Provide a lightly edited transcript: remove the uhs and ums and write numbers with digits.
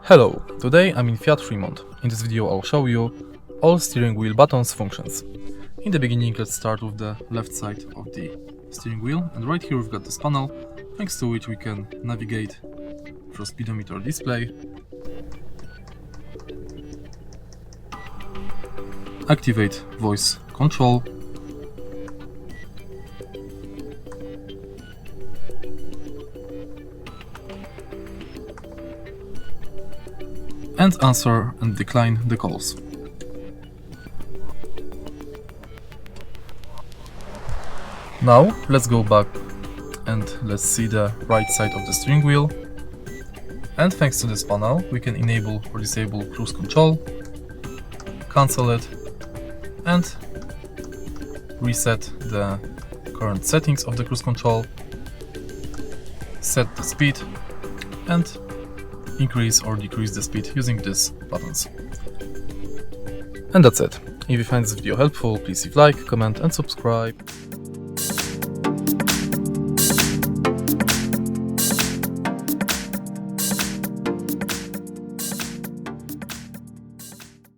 Hello, today I'm in Fiat Freemont. In this video I'll show you all steering wheel buttons functions. In the beginning, let's start with the left side of the steering wheel, and right here we've got this panel, thanks to which we can navigate through speedometer display, activate voice control, and answer and decline the calls. Now let's go back and let's see the right side of the steering wheel. And thanks to this panel we can enable or disable cruise control, cancel it, and reset the current settings of the cruise control, set the speed, and increase or decrease the speed using these buttons. And that's it. If you find this video helpful, please leave a like, comment and subscribe.